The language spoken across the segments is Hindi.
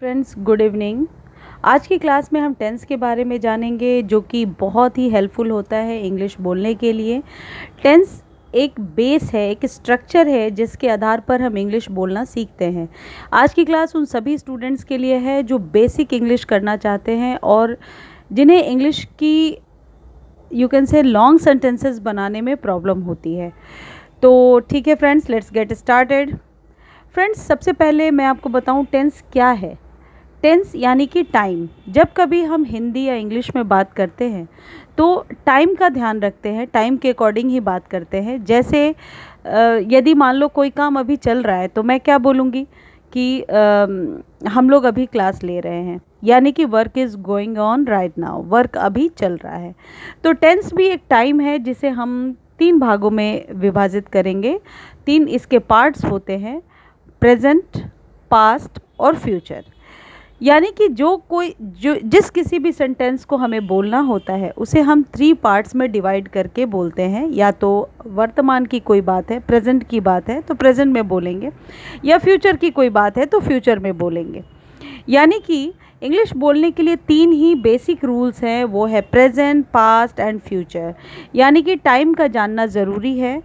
Friends, good evening. आज की क्लास में हम टेंस के बारे में जानेंगे, जो कि बहुत ही हेल्पफुल होता है इंग्लिश बोलने के लिए। टेंस एक बेस है, एक स्ट्रक्चर है जिसके आधार पर हम इंग्लिश बोलना सीखते हैं। आज की क्लास उन सभी स्टूडेंट्स के लिए है जो बेसिक इंग्लिश करना चाहते हैं और जिन्हें इंग्लिश की you can say long sentences बनाने में प्रॉब्लम होती है। तो ठीक है friends, let's get started. Friends, सबसे पहले मैं आपको बताऊं टेंस क्या है। टेंस यानी कि टाइम। जब कभी हम हिंदी या इंग्लिश में बात करते हैं तो टाइम का ध्यान रखते हैं, टाइम के अकॉर्डिंग ही बात करते हैं। जैसे यदि मान लो कोई काम अभी चल रहा है तो मैं क्या बोलूँगी कि हम लोग अभी क्लास ले रहे हैं, यानी कि work is going on right now, work अभी चल रहा है। तो टेंस भी एक टाइम है जिसे हम 3 भागों में विभाजित करेंगे। 3 इसके पार्ट्स होते हैं, प्रेजेंट, पास्ट और फ्यूचर। यानी कि जो जिस किसी भी सेंटेंस को हमें बोलना होता है उसे हम 3 पार्ट्स में डिवाइड करके बोलते हैं। या तो वर्तमान की कोई बात है, प्रेजेंट की बात है तो प्रेजेंट में बोलेंगे, या फ्यूचर की कोई बात है तो फ्यूचर में बोलेंगे। यानी कि इंग्लिश बोलने के लिए 3 ही बेसिक रूल्स हैं, वो है प्रेजेंट, पास्ट एंड फ्यूचर। यानी कि टाइम का जानना ज़रूरी है।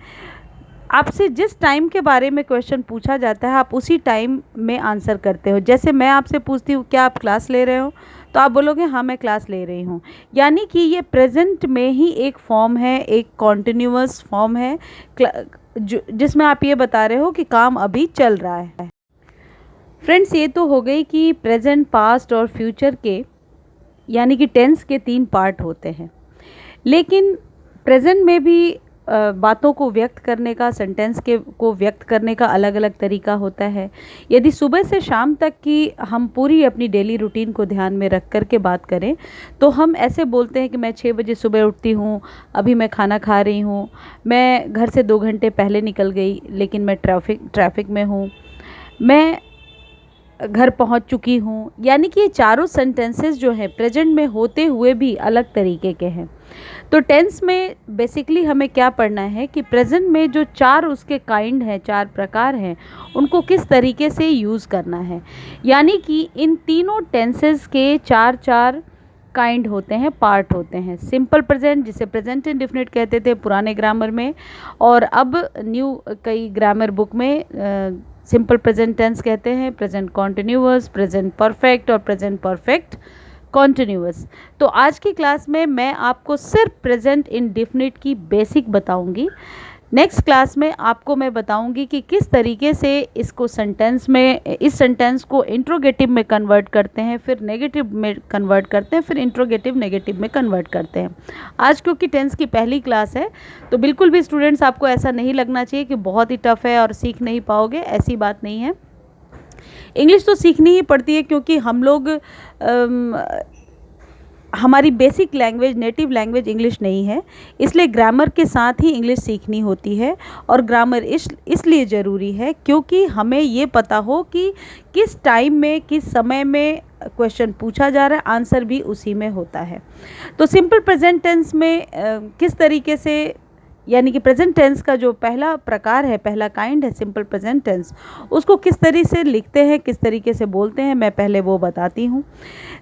आपसे जिस टाइम के बारे में क्वेश्चन पूछा जाता है आप उसी टाइम में आंसर करते हो। जैसे मैं आपसे पूछती हूँ क्या आप क्लास ले रहे हो, तो आप बोलोगे हाँ मैं क्लास ले रही हूँ। यानी कि ये प्रेजेंट में ही एक फॉर्म है, एक कॉन्टिन्यूअस फॉर्म है जिसमें आप ये बता रहे हो कि काम अभी चल रहा है। फ्रेंड्स, ये तो हो गई कि प्रेजेंट, पास्ट और फ्यूचर के यानी कि टेंस के 3 पार्ट होते हैं। लेकिन प्रेजेंट में भी बातों को व्यक्त करने का, सेंटेंस को व्यक्त करने का अलग अलग तरीका होता है। यदि सुबह से शाम तक की हम पूरी अपनी डेली रूटीन को ध्यान में रख कर के बात करें तो हम ऐसे बोलते हैं कि मैं 6 बजे सुबह उठती हूँ, अभी मैं खाना खा रही हूँ, मैं घर से 2 घंटे पहले निकल गई लेकिन मैं ट्रैफिक में हूँ, मैं घर पहुंच चुकी हूँ। यानी कि ये चारों सेंटेंसेस जो हैं प्रेजेंट में होते हुए भी अलग तरीके के हैं। तो टेंस में बेसिकली हमें क्या पढ़ना है कि प्रेजेंट में जो 4 उसके काइंड हैं, 4 प्रकार हैं, उनको किस तरीके से यूज़ करना है। यानी कि इन तीनों टेंसेस के 4 काइंड होते हैं, पार्ट होते हैं। सिंपल प्रेजेंट, जिसे प्रेजेंट इंडेफिनिट कहते थे पुराने ग्रामर में, और अब न्यू कई ग्रामर बुक में सिंपल प्रेजेंट टेंस कहते हैं, प्रेजेंट कॉन्टिन्यूअस, प्रेजेंट परफेक्ट और प्रेजेंट परफेक्ट कॉन्टिन्यूअस। तो आज की क्लास में मैं आपको सिर्फ प्रेजेंट इंडेफिनिट की बेसिक बताऊंगी। नेक्स्ट क्लास में आपको मैं बताऊंगी कि किस तरीके से इसको सेंटेंस में, इस सेंटेंस को इंट्रोगेटिव में कन्वर्ट करते हैं, फिर नेगेटिव में कन्वर्ट करते हैं, फिर इंट्रोगेटिव नेगेटिव में कन्वर्ट करते हैं। आज क्योंकि टेंस की पहली क्लास है तो बिल्कुल भी स्टूडेंट्स आपको ऐसा नहीं लगना चाहिए कि बहुत ही टफ है और सीख नहीं पाओगे, ऐसी बात नहीं है। इंग्लिश तो सीखनी ही पड़ती है क्योंकि हम लोग हमारी basic language, native language English नहीं है, इसलिए ग्रामर के साथ ही इंग्लिश सीखनी होती है। और ग्रामर इसलिए ज़रूरी है क्योंकि हमें ये पता हो कि किस टाइम में, किस समय में क्वेश्चन पूछा जा रहा है, आंसर भी उसी में होता है। तो सिंपल प्रेजेंट टेंस में किस तरीके से, यानी कि प्रेजेंट टेंस का जो पहला प्रकार है, पहला काइंड है सिंपल प्रेजेंट टेंस, उसको किस तरीके से लिखते हैं, किस तरीके से बोलते हैं, मैं पहले वो बताती हूँ।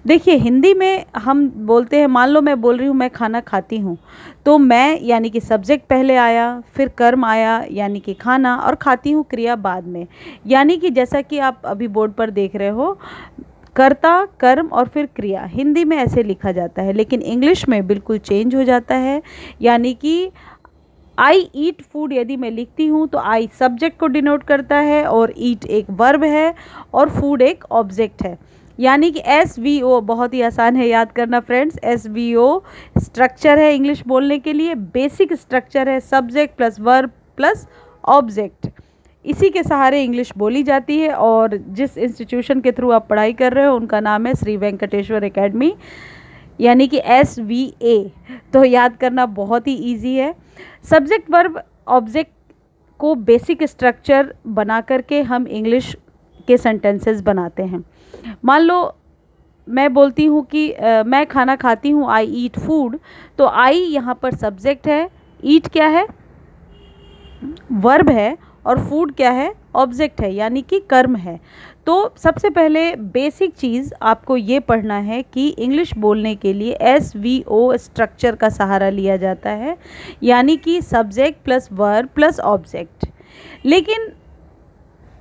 देखिए, हिंदी में हम बोलते हैं, मान लो मैं बोल रही हूँ मैं खाना खाती हूँ, तो मैं यानी कि सब्जेक्ट पहले आया, फिर कर्म आया यानी कि खाना, और खाती हूँ क्रिया बाद में। यानी कि जैसा कि आप अभी बोर्ड पर देख रहे हो, कर्ता, कर्म और फिर क्रिया, हिंदी में ऐसे लिखा जाता है। लेकिन इंग्लिश में बिल्कुल चेंज हो जाता है। यानी कि आई ईट फूड यदि मैं लिखती हूँ तो आई सब्जेक्ट को डिनोट करता है और ईट एक वर्ब है और फूड एक ऑब्जेक्ट है। यानी कि SVO बहुत ही आसान है याद करना फ्रेंड्स। SVO स्ट्रक्चर है इंग्लिश बोलने के लिए, बेसिक स्ट्रक्चर है, subject plus verb plus object. इसी के सहारे इंग्लिश बोली जाती है। और जिस इंस्टीट्यूशन के थ्रू आप पढ़ाई कर रहे हो उनका नाम है श्री वेंकटेश्वर एकेडमी, यानी कि SVA। तो याद करना बहुत ही ईजी है। सब्जेक्ट वर्ब ऑब्जेक्ट को बेसिक स्ट्रक्चर बना करके हम इंग्लिश के सेंटेंसेस बनाते हैं। मान लो मैं बोलती हूँ कि मैं खाना खाती हूँ, आई ईट फूड, तो आई यहाँ पर सब्जेक्ट है, ईट क्या है, वर्ब है, और फूड क्या है, ऑब्जेक्ट है यानी कि कर्म है। तो सबसे पहले बेसिक चीज़ आपको ये पढ़ना है कि इंग्लिश बोलने के लिए SVO स्ट्रक्चर का सहारा लिया जाता है, यानी कि subject plus verb plus object. लेकिन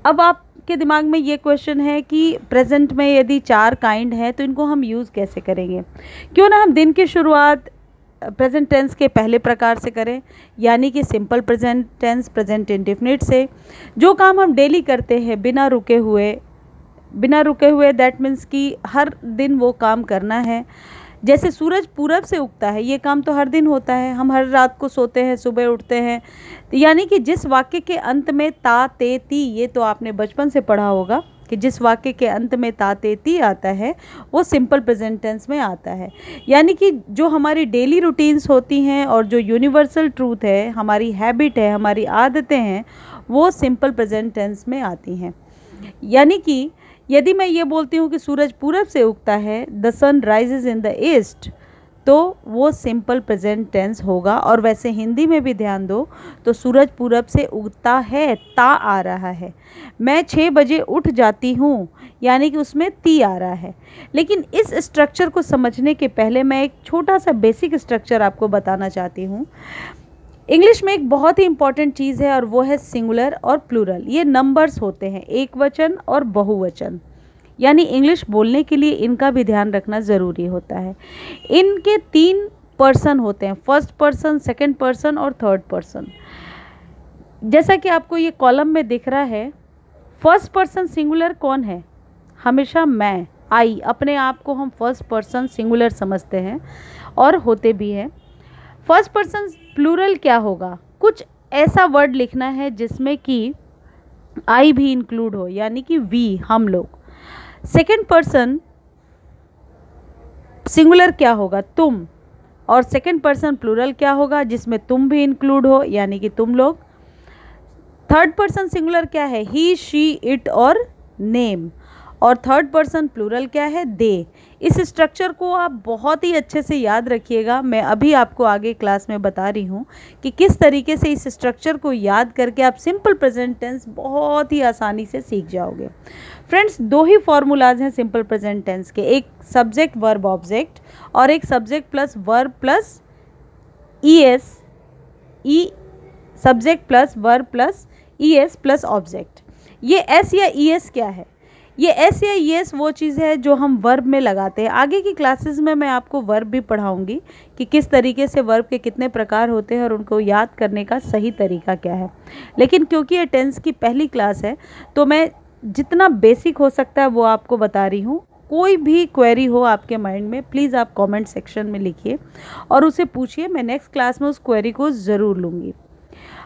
अब आपके दिमाग में ये क्वेश्चन है कि प्रेजेंट में यदि 4 काइंड हैं तो इनको हम यूज़ कैसे करेंगे। क्यों ना हम दिन की शुरुआत प्रेजेंट टेंस के पहले प्रकार से करें, यानी कि simple present tense present indefinite से। जो काम हम डेली करते हैं बिना रुके हुए दैट मीन्स कि हर दिन वो काम करना है। जैसे सूरज पूरब से उगता है, ये काम तो हर दिन होता है। हम हर रात को सोते हैं, सुबह उठते हैं। यानी कि जिस वाक्य के अंत में ता ते ती, ये तो आपने बचपन से पढ़ा होगा कि जिस वाक्य के अंत में ता ते ती आता है वो सिंपल प्रेजेंट टेंस में आता है। यानी कि जो हमारी डेली रूटीन्स होती हैं और जो यूनिवर्सल ट्रूथ है, हमारी हैबिट है, हमारी आदतें हैं, वो सिंपल प्रेजेंट टेंस में आती हैं। यानी कि यदि मैं ये बोलती हूँ कि सूरज पूरब से उगता है, the sun rises in the east, तो वो सिंपल प्रेजेंट टेंस होगा। और वैसे हिंदी में भी ध्यान दो तो सूरज पूरब से उगता है, ता आ रहा है। मैं 6 बजे उठ जाती हूँ, यानी कि उसमें ती आ रहा है। लेकिन इस स्ट्रक्चर को समझने के पहले मैं एक छोटा सा बेसिक स्ट्रक्चर आपको बताना चाहती हूँ। इंग्लिश में एक बहुत ही इंपॉर्टेंट चीज़ है और वो है सिंगुलर और प्लूरल। ये नंबर्स होते हैं, एक वचन और बहुवचन, यानी इंग्लिश बोलने के लिए इनका भी ध्यान रखना ज़रूरी होता है। इनके 3 पर्सन होते हैं, फर्स्ट पर्सन, सेकंड पर्सन और थर्ड पर्सन। जैसा कि आपको ये कॉलम में दिख रहा है, फर्स्ट पर्सन सिंगुलर कौन है? हमेशा मैं, आई। अपने आप को हम फर्स्ट पर्सन सिंगुलर समझते हैं और होते भी हैं। फर्स्ट पर्सन प्लूरल क्या होगा? कुछ ऐसा वर्ड लिखना है जिसमें कि आई भी इंक्लूड हो, यानी कि वी, हम लोग। सेकेंड पर्सन सिंगुलर क्या होगा? तुम। और सेकेंड पर्सन प्लूरल क्या होगा? जिसमें तुम भी इंक्लूड हो, यानी कि तुम लोग। थर्ड पर्सन सिंगुलर क्या है? ही, शी, इट और नेम। और थर्ड पर्सन प्लूरल क्या है? दे। इस स्ट्रक्चर को आप बहुत ही अच्छे से याद रखिएगा। मैं अभी आपको आगे क्लास में बता रही हूँ कि किस तरीके से इस स्ट्रक्चर को याद करके आप सिंपल प्रेजेंट टेंस बहुत ही आसानी से सीख जाओगे। फ्रेंड्स, 2 ही फॉर्मूलाज हैं सिंपल प्रेजेंट टेंस के, एक सब्जेक्ट वर्ब ऑब्जेक्ट और एक subject plus verb plus ES, subject plus verb plus ES plus object. ये S या ES क्या है? ये S या ES वो चीज़ है जो हम वर्ब में लगाते हैं। आगे की क्लासेस में मैं आपको वर्ब भी पढ़ाऊंगी कि किस तरीके से वर्ब के कितने प्रकार होते हैं और उनको याद करने का सही तरीका क्या है। लेकिन क्योंकि ये टेंस की पहली क्लास है तो मैं जितना बेसिक हो सकता है वो आपको बता रही हूँ। कोई भी क्वेरी हो आपके माइंड में, प्लीज़ आप कमेंट सेक्शन में लिखिए और उसे पूछिए। मैं नेक्स्ट क्लास में उस क्वेरी को ज़रूर लूँगी।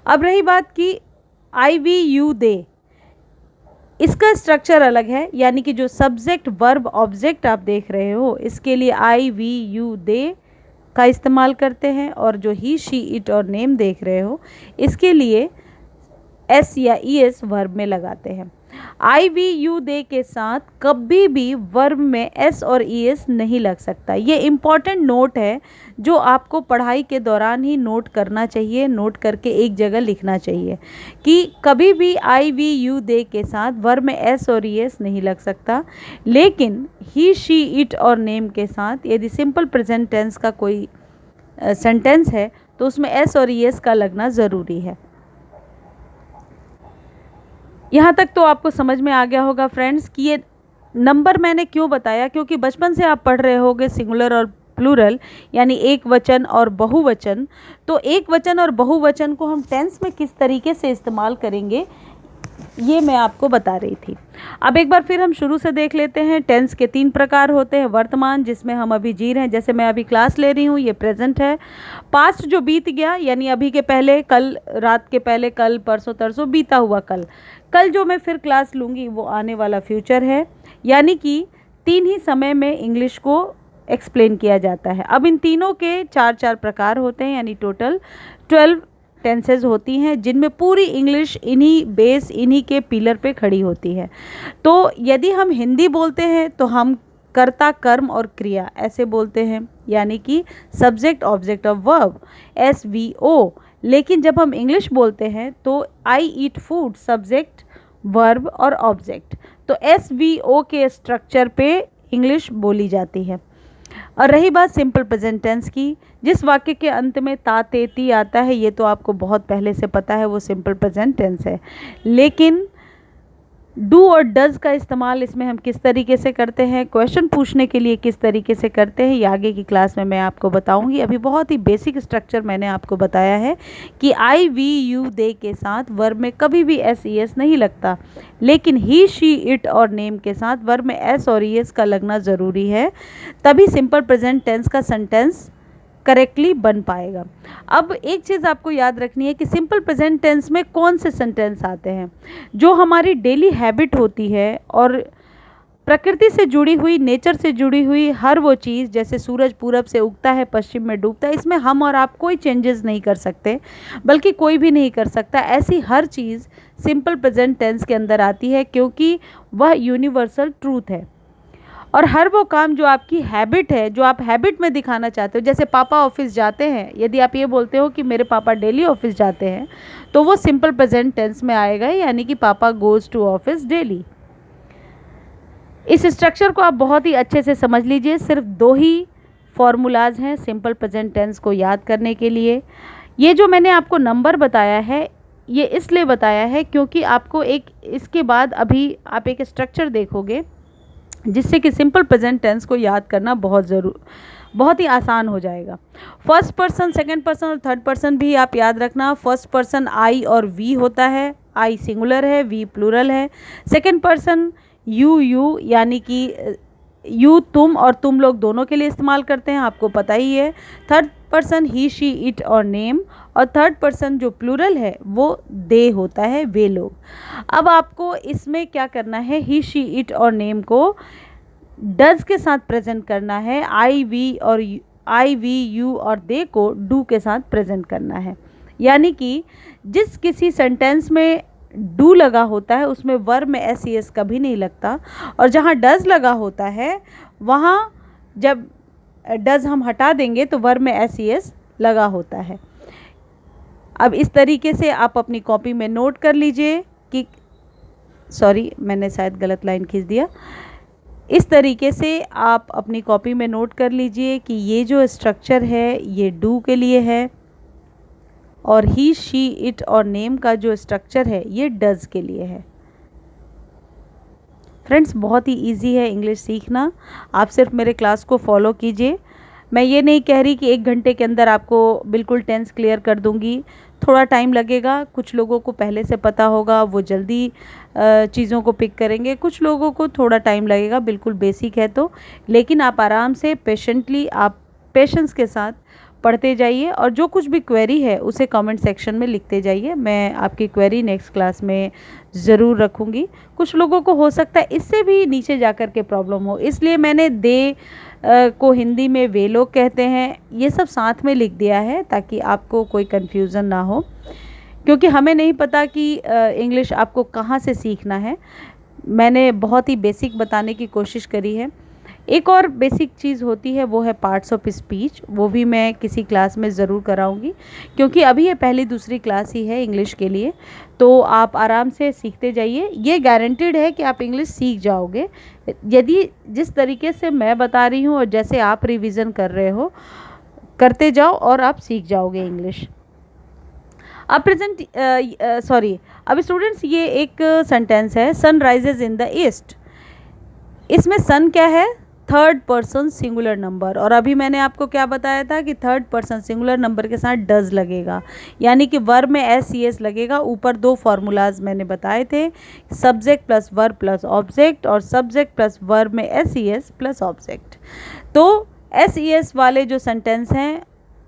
अब रही बात कि आई, वी, यू, दे, इसका स्ट्रक्चर अलग है। यानी कि जो सब्जेक्ट वर्ब ऑब्जेक्ट आप देख रहे हो, इसके लिए आई, वी, यू, दे का इस्तेमाल करते हैं। और जो ही, शी, इट और नेम देख रहे हो, इसके लिए S या ES वर्ब में लगाते हैं। आई, वी, यू, दे के साथ कभी भी वर्ब में S और ES नहीं लग सकता। ये इम्पॉर्टेंट नोट है जो आपको पढ़ाई के दौरान ही नोट करना चाहिए, नोट करके एक जगह लिखना चाहिए कि कभी भी आई, वी, यू, दे के साथ वर्ब में S और ES नहीं लग सकता। लेकिन ही, शी, इट और नेम के साथ यदि सिंपल प्रेजेंट टेंस का कोई सेंटेंस है तो उसमें S और ES का लगना ज़रूरी है। यहाँ तक तो आपको समझ में आ गया होगा फ्रेंड्स कि ये नंबर मैंने क्यों बताया, क्योंकि बचपन से आप पढ़ रहे होगे सिंगुलर और प्लूरल, यानी एक वचन और बहुवचन। तो एक वचन और बहुवचन को हम टेंस में किस तरीके से इस्तेमाल करेंगे ये मैं आपको बता रही थी। अब एक बार फिर हम शुरू से देख लेते हैं। टेंस के 3 प्रकार होते हैं। वर्तमान, जिसमें हम अभी जी रहे हैं, जैसे मैं अभी क्लास ले रही हूँ, ये प्रेजेंट है। पास्ट, जो बीत गया, यानी अभी के पहले, कल, रात के पहले, कल, परसों, तरसों, बीता हुआ कल। कल जो मैं फिर क्लास लूँगी वो आने वाला फ्यूचर है। यानी कि 3 ही समय में इंग्लिश को एक्सप्लेन किया जाता है। अब इन तीनों के 4-4 प्रकार होते हैं, यानी टोटल 12 टेंसेज होती हैं, जिनमें पूरी इंग्लिश इन्हीं के पिलर पे खड़ी होती है। तो यदि हम हिंदी बोलते हैं तो हम कर्ता, कर्म और क्रिया ऐसे बोलते हैं, यानी कि सब्जेक्ट, ऑब्जेक्ट और वर्ब, SVO। लेकिन जब हम इंग्लिश बोलते हैं तो आई ईट फूड, सब्जेक्ट, वर्ब और ऑब्जेक्ट। तो SVO के स्ट्रक्चर पे इंग्लिश बोली जाती है। और रही बात सिंपल प्रेजेंट टेंस की, जिस वाक्य के अंत में ता ते ती आता है ये तो आपको बहुत पहले से पता है, वो सिंपल प्रेजेंट टेंस है। लेकिन डू और डज का इस्तेमाल इसमें हम किस तरीके से करते हैं, क्वेश्चन पूछने के लिए किस तरीके से करते हैं, ये आगे की क्लास में मैं आपको बताऊंगी। अभी बहुत ही बेसिक स्ट्रक्चर मैंने आपको बताया है कि आई वी यू दे के साथ वर्ब में कभी भी एस ई एस नहीं लगता, लेकिन ही शी इट और नेम के साथ वर्ब में एस और ई एस का लगना ज़रूरी है, तभी सिंपल प्रेजेंट टेंस का सेंटेंस करेक्टली बन पाएगा। अब एक चीज़ आपको याद रखनी है कि सिंपल प्रेजेंट टेंस में कौन से सेंटेंस आते हैं, जो हमारी डेली हैबिट होती है और प्रकृति से जुड़ी हुई, नेचर से जुड़ी हुई हर वो चीज़, जैसे सूरज पूरब से उगता है पश्चिम में डूबता है, इसमें हम और आप कोई चेंजेस नहीं कर सकते, बल्कि कोई भी नहीं कर सकता। ऐसी हर चीज़ सिंपल प्रेजेंट टेंस के अंदर आती है, क्योंकि वह यूनिवर्सल ट्रूथ है। और हर वो काम जो आपकी हैबिट है, जो आप हैबिट में दिखाना चाहते हो, जैसे पापा ऑफिस जाते हैं, यदि आप ये बोलते हो कि मेरे पापा डेली ऑफिस जाते हैं, तो वो सिंपल प्रेजेंट टेंस में आएगा, यानी कि पापा गोज़ टू ऑफिस डेली। इस स्ट्रक्चर को आप बहुत ही अच्छे से समझ लीजिए। सिर्फ 2 ही फॉर्मूलाज हैं सिंपल प्रेजेंट टेंस को याद करने के लिए। ये जो मैंने आपको नंबर बताया है, ये इसलिए बताया है क्योंकि आपको एक इसके बाद अभी आप एक स्ट्रक्चर देखोगे जिससे कि सिंपल प्रेजेंट टेंस को याद करना बहुत ही आसान हो जाएगा। फर्स्ट पर्सन, सेकंड पर्सन और थर्ड पर्सन भी आप याद रखना। फर्स्ट पर्सन आई और वी होता है, आई सिंगुलर है, वी प्लूरल है। सेकंड पर्सन यू यानी कि यू तुम और तुम लोग दोनों के लिए इस्तेमाल करते हैं, आपको पता ही है। Third person he she it और नेम, और थर्ड पर्सन जो प्लूरल है वो दे होता है, वे लोग। अब आपको इसमें क्या करना है, ही शी इट और नेम को डज के साथ प्रेजेंट करना है, आई वी यू और दे को डू के साथ प्रेजेंट करना है। यानी कि जिस किसी सेंटेंस में डू लगा होता है उसमें वर्ब में एस ई एस कभी नहीं लगता, और जहाँ डज लगा होता है वहाँ जब डज हम हटा देंगे तो वर्ब में एस ई एस लगा होता है। अब इस तरीके से आप अपनी कॉपी में नोट कर लीजिए कि, सॉरी मैंने शायद गलत लाइन खींच दिया। इस तरीके से आप अपनी कॉपी में नोट कर लीजिए कि ये जो स्ट्रक्चर है ये डू के लिए है, और ही शी इट और नेम का जो स्ट्रक्चर है ये डज के लिए है। फ्रेंड्स, बहुत ही इजी है इंग्लिश सीखना, आप सिर्फ मेरे क्लास को फॉलो कीजिए। मैं ये नहीं कह रही कि 1 घंटे के अंदर आपको बिल्कुल टेंस क्लियर कर दूंगी, थोड़ा टाइम लगेगा। कुछ लोगों को पहले से पता होगा, वो जल्दी चीज़ों को पिक करेंगे, कुछ लोगों को थोड़ा टाइम लगेगा, बिल्कुल बेसिक है तो। लेकिन आप आराम से पेशेंटली, आप पेशेंस के साथ पढ़ते जाइए, और जो कुछ भी क्वेरी है उसे कमेंट सेक्शन में लिखते जाइए। मैं आपकी क्वेरी नेक्स्ट क्लास में ज़रूर रखूँगी। कुछ लोगों को हो सकता है इससे भी नीचे जाकर के प्रॉब्लम हो, इसलिए मैंने दे को हिंदी में वे लोग कहते हैं, ये सब साथ में लिख दिया है ताकि आपको कोई कन्फ्यूज़न ना हो, क्योंकि हमें नहीं पता कि इंग्लिश आपको कहाँ से सीखना है। मैंने बहुत ही बेसिक बताने की कोशिश करी है। एक और बेसिक चीज़ होती है वो है पार्ट्स ऑफ स्पीच, वो भी मैं किसी क्लास में ज़रूर कराऊंगी, क्योंकि अभी ये पहली दूसरी क्लास ही है इंग्लिश के लिए, तो आप आराम से सीखते जाइए। ये गारंटीड है कि आप इंग्लिश सीख जाओगे यदि जिस तरीके से मैं बता रही हूँ और जैसे आप रिवीजन कर रहे हो, करते जाओ और आप सीख जाओगे इंग्लिश। अब अब स्टूडेंट्स, ये एक सेंटेंस है, sun rises in the east. इसमें सन क्या है, थर्ड पर्सन सिंगुलर नंबर, और अभी मैंने आपको क्या बताया था कि थर्ड पर्सन सिंगुलर नंबर के साथ डज लगेगा, यानी कि वर्ब में एस सी एस लगेगा। ऊपर 2 फार्मूलाज मैंने बताए थे, subject plus verb plus object, और सब्जेक्ट प्लस वर्ब में S C S plus object. तो एस ई एस वाले जो सेंटेंस हैं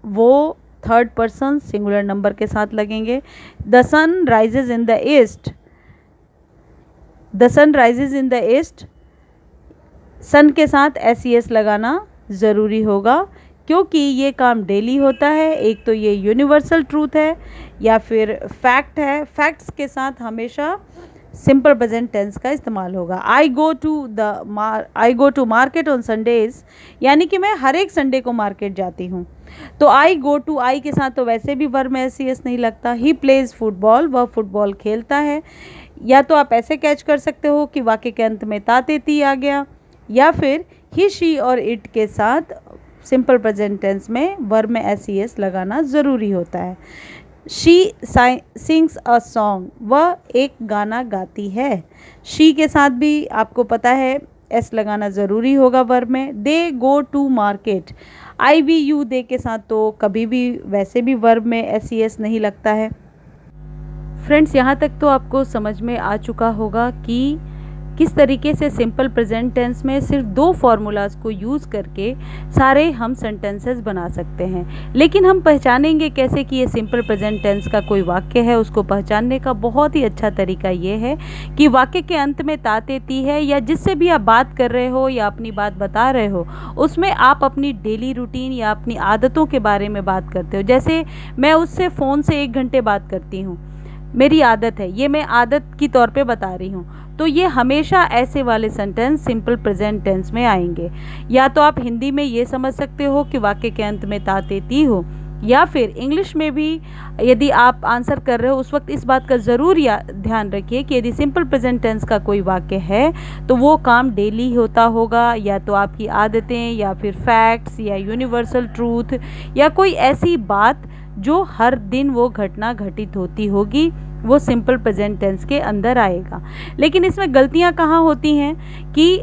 वो थर्ड पर्सन सिंगुलर नंबर के साथ लगेंगे। The sun rises in the east, the sun rises in the east, sun के साथ एस ई एस लगाना ज़रूरी होगा, क्योंकि ये काम डेली होता है। एक तो ये यूनिवर्सल ट्रूथ है या फिर फैक्ट है, फैक्ट्स के साथ हमेशा सिंपल प्रेजेंट टेंस का इस्तेमाल होगा। I go to market on Sundays, यानी कि मैं हर एक संडे को मार्केट जाती हूँ। तो आई गो टू, आई के साथ तो वैसे भी वर्ब में एस ई एस नहीं लगता। ही प्लेज फुटबॉल, वह फुटबॉल खेलता है। या तो आप ऐसे कैच कर सकते हो कि वाक्य के अंत में ता ते ती आ गया, या फिर ही शी और इट के साथ सिंपल प्रेजेंट टेंस में वर्ब में एस लगाना ज़रूरी होता है। शी सिंग्स अ सॉन्ग, वह एक गाना गाती है। शी के साथ भी आपको पता है एस लगाना ज़रूरी होगा वर्ब में। They go to market, I we you they के साथ तो कभी भी वैसे भी वर्ब में एस नहीं लगता है। फ्रेंड्स, यहाँ तक तो आपको समझ में आ चुका होगा कि किस तरीके से सिंपल प्रेजेंट टेंस में सिर्फ 2 फार्मूलाज को यूज़ करके सारे हम सेंटेंसेस बना सकते हैं। लेकिन हम पहचानेंगे कैसे कि ये सिंपल प्रेजेंट टेंस का कोई वाक्य है। उसको पहचानने का बहुत ही अच्छा तरीका ये है कि वाक्य के अंत में ता ते ती है, या जिससे भी आप बात कर रहे हो या अपनी बात बता रहे हो उसमें आप अपनी डेली रूटीन या अपनी आदतों के बारे में बात करते हो। जैसे मैं उससे फ़ोन से 1 घंटे बात करती हूँ, मेरी आदत है, ये मैं आदत की तौर पे बता रही हूँ, तो ये हमेशा ऐसे वाले सेंटेंस सिंपल प्रेजेंट टेंस में आएंगे। या तो आप हिंदी में ये समझ सकते हो कि वाक्य के अंत में ता ते ती हो, या फिर इंग्लिश में भी यदि आप आंसर कर रहे हो उस वक्त इस बात का ज़रूर ध्यान रखिए कि यदि सिंपल प्रेजेंट टेंस का कोई वाक्य है तो वो काम डेली होता होगा, या तो आपकी आदतें, या फिर फैक्ट्स, या यूनिवर्सल ट्रूथ, या कोई ऐसी बात जो हर दिन वो घटना घटित होती होगी, वो सिंपल प्रेजेंट टेंस के अंदर आएगा। लेकिन इसमें गलतियां कहाँ होती हैं कि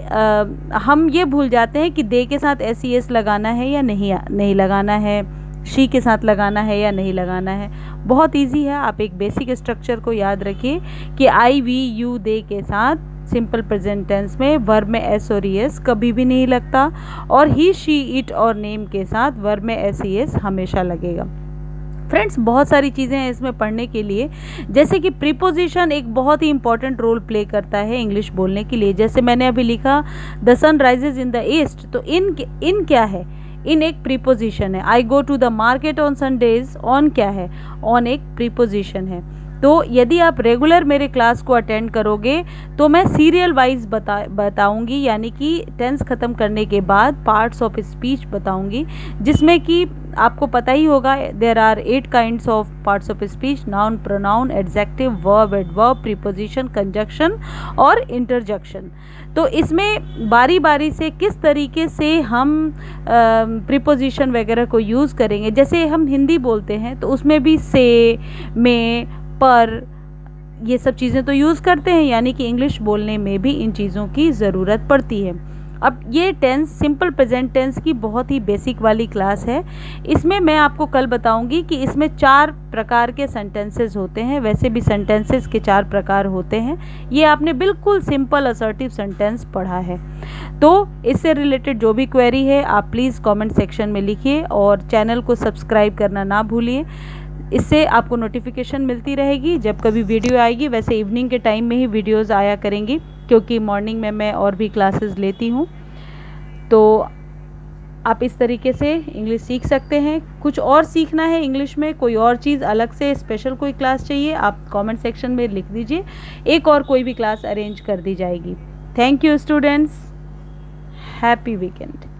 हम ये भूल जाते हैं कि दे के साथ एस लगाना है या नहीं लगाना है, शी के साथ लगाना है या नहीं लगाना है। बहुत इजी है, आप एक बेसिक स्ट्रक्चर को याद रखिए कि आई वी यू दे के साथ सिंपल प्रेजेंट टेंस में वर्ब में एस और एस कभी भी नहीं लगता, और ही शी इट और नेम के साथ वर्ब में एस हमेशा लगेगा। फ्रेंड्स, बहुत सारी चीज़ें हैं इसमें पढ़ने के लिए, जैसे कि प्रीपोजिशन एक बहुत ही इंपॉर्टेंट रोल प्ले करता है इंग्लिश बोलने के लिए। जैसे मैंने अभी लिखा the sun rises in the east, तो इन क्या है? इन एक प्रीपोजिशन है। I go to the market on Sundays, on क्या है? ऑन एक प्रीपोजिशन है। तो यदि आप रेगुलर मेरे क्लास को अटेंड करोगे तो मैं सीरियल वाइज बताऊंगी, यानी कि टेंस ख़त्म करने के बाद पार्ट्स ऑफ स्पीच बताऊंगी, जिसमें कि आपको पता ही होगा there are 8 kinds of parts of speech: noun, pronoun, adjective, verb, adverb, preposition, conjunction और इंटरजेक्शन। तो इसमें बारी बारी से किस तरीके से हम प्रीपोजिशन वगैरह को यूज़ करेंगे, जैसे हम हिंदी बोलते हैं तो उसमें भी से, में, पर, ये सब चीज़ें तो यूज़ करते हैं, यानी कि इंग्लिश बोलने में भी इन चीज़ों की ज़रूरत पड़ती है। अब ये टेंस सिंपल प्रेजेंट टेंस की बहुत ही बेसिक वाली क्लास है। इसमें मैं आपको कल बताऊंगी कि इसमें 4 प्रकार के सेंटेंसेस होते हैं। वैसे भी सेंटेंसेस के 4 प्रकार होते हैं, ये आपने बिल्कुल सिंपल असर्टिव सेंटेंस पढ़ा है। तो इससे रिलेटेड जो भी क्वेरी है आप प्लीज़ कमेंट सेक्शन में लिखिए, और चैनल को सब्सक्राइब करना ना भूलिए। इससे आपको नोटिफिकेशन मिलती रहेगी जब कभी वीडियो आएगी। वैसे इवनिंग के टाइम में ही वीडियोस आया करेंगी, क्योंकि मॉर्निंग में मैं और भी क्लासेस लेती हूँ। तो आप इस तरीके से इंग्लिश सीख सकते हैं। कुछ और सीखना है इंग्लिश में, कोई और चीज़ अलग से स्पेशल कोई क्लास चाहिए, आप कमेंट सेक्शन में लिख दीजिए, एक और कोई भी क्लास अरेंज कर दी जाएगी। Thank you students, happy weekend.